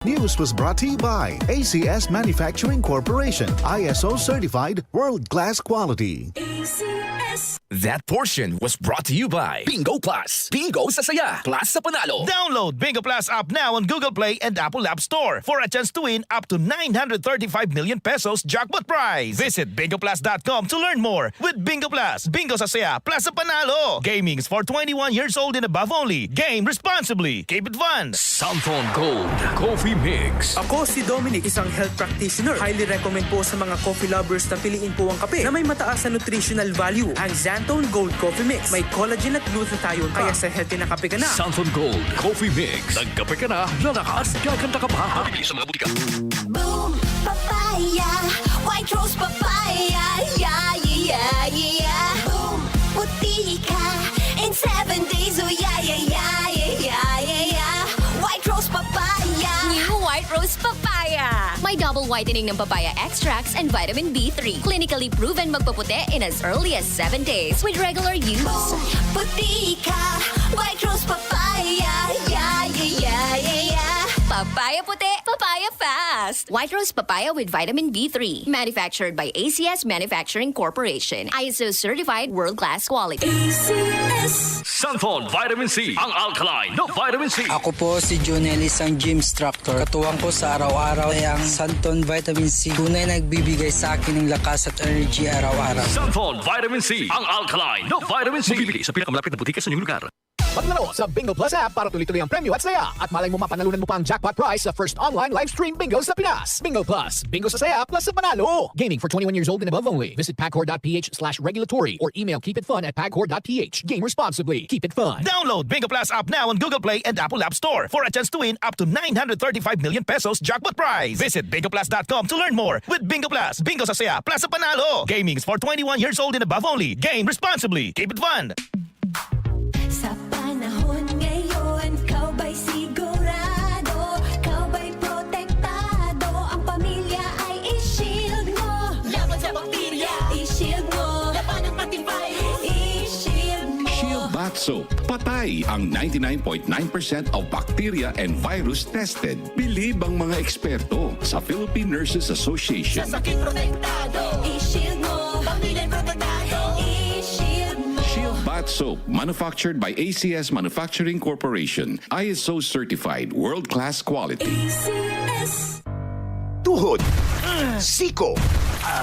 News was brought to you by ACS Manufacturing Corporation, ISO certified world-class quality. That portion was brought to you by Bingo Plus. Bingo sa saya, plus sa panalo. Download Bingo Plus app now on Google Play and Apple App Store for a chance to win up to 935 million pesos jackpot prize. Visit bingoplus.com to learn more. With Bingo Plus, Bingo sa saya, plus sa panalo. Gaming is for 21 years old and above only. Game responsibly. Keep it fun. Santon Gold Coffee Mix. Ako si Dominic, isang health practitioner. Highly recommend po sa mga coffee lovers na piliin po ang kape na may mataas na nutritional value. Ang Xantone Gold Coffee Mix. May collagen at glutathione kaya sa healthy na kape ka na. Santon Gold Coffee Mix. Nagkape ka na, lalakas, gaganda ka pa. Mabibili sa mga butika. Boom, papaya, white rose papaya, yeah, yeah, yeah. Boom, puti ka in 7 days, oh yeah, yeah, yeah, yeah, yeah, yeah. White rose papaya. New White Rose Papaya. May double whitening ng papaya extracts and vitamin B3. Clinically proven magpaputi in as early as 7 days with regular use. Boom, puti ka, white rose papaya, yeah, yeah, yeah, yeah, yeah. Papaya puti, papaya fast. White Rose Papaya with vitamin B3. Manufactured by ACS Manufacturing Corporation. ISO certified world-class quality. ACS. Santon Vitamin C. Ang alkaline no vitamin C. Ako po si Junel, isang gym instructor. Katuwang ko sa araw-araw ay ang Santon Vitamin C. Tunay nagbibigay sa akin ng lakas at energy araw-araw. Santon Vitamin C. Ang alkaline no vitamin C. Bibili sa pinakamalapit na butika sa inyong lugar. Maglaro sa Bingo Plus app para tuloy-tuloy ang premyo at saya. At malay mo mapanalunan mo pa ang jackpot prize sa first online live stream bingo sa Pinas. Bingo Plus. Bingo sa saya plus sa panalo. Gaming for 21 years old and above only. Visit pagcor.ph/regulatory or email keepitfun@pagcor.ph. Game responsibly. Keep it fun. Download Bingo Plus app now on Google Play and Apple App Store for a chance to win up to 935 million pesos jackpot prize. Visit bingoplus.com to learn more. With Bingo Plus, Bingo sa saya, plus sa panalo. Gaming is for 21 years old and above only. Game responsibly. Keep it fun. Sa panahon ngayon, kau ba'y sigurado? Kau ba'y protektado? Ang pamilya ay i-shield mo. Laban sa bakterya, i-shield mo. Laban ng pating virus, i-shield mo. Shield Bath Soap. Patay ang 99.9% of bacteria and virus tested. Believe ang mga eksperto sa Philippine Nurses Association. Sa sakit protektado, i-shield mo. Pamilya protektado, i-shield mo. Shield Bath Soap, manufactured by ACS Manufacturing Corporation. ISO certified, world-class quality. ACS. Tuhod, siko,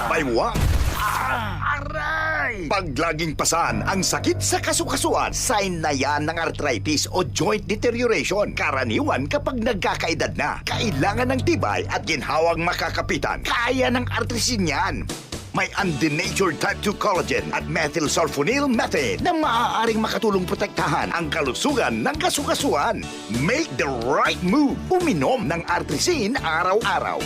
baywang, aray! Pag laging pasan ang sakit sa kasukasuan, sign na yan ng arthritis o joint deterioration. Karaniwan kapag nagkakaedad na, kailangan ng tibay at ginhawang makakapitan. Kaya ng arthritis yan. May undenatured type 2 collagen at methylsulfonyl methane na maaaring makatulong protektahan ang kalusugan ng kasukasuan. Make the right move. Uminom ng Artrisin araw-araw.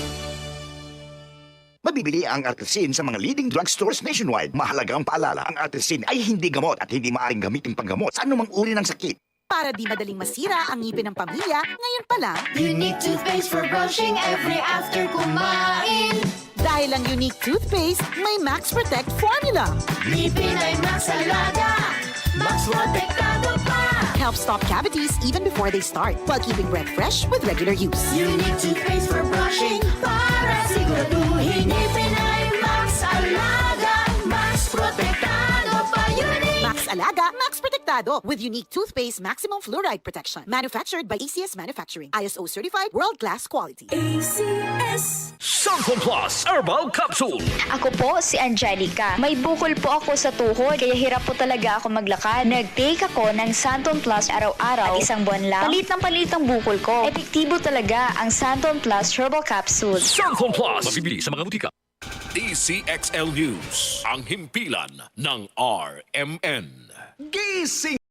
Mabibili ang Artrisin sa mga leading drugstores nationwide. Mahalagang paalala, ang Artrisin ay hindi gamot at hindi maaaring gamitin panggamot sa anumang uri ng sakit. Para di madaling masira ang ngipin ng pamilya, ngayon pa lang, Unique toothpaste for brushing every after kumain. dahil ang unique toothpaste, may Max Protect formula. Ngipin ay Max Alaga, Max Protektado pa. Helps stop cavities even before they start, while keeping breath fresh with regular use. Unique toothpaste for brushing para siguraduhin. Ngipin ay Max Alaga, Max Protektado pa. Unique. Max Alaga, Max Protectado with unique toothpaste maximum fluoride protection. Manufactured by ACS Manufacturing. ISO certified world-class quality. ACS. Santon Plus Herbal Capsule. Ako po si Angelica. May bukol po ako sa tuhod, kaya hirap po talaga ako maglakad. Nag-take ako ng Santon Plus araw-araw. At isang buwan lang, palit ang bukol ko. Epektibo talaga ang Santon Plus Herbal Capsule. Santon Plus. Mabibili sa mga butika. DCXL News. Ang himpilan ng RMN. Gising!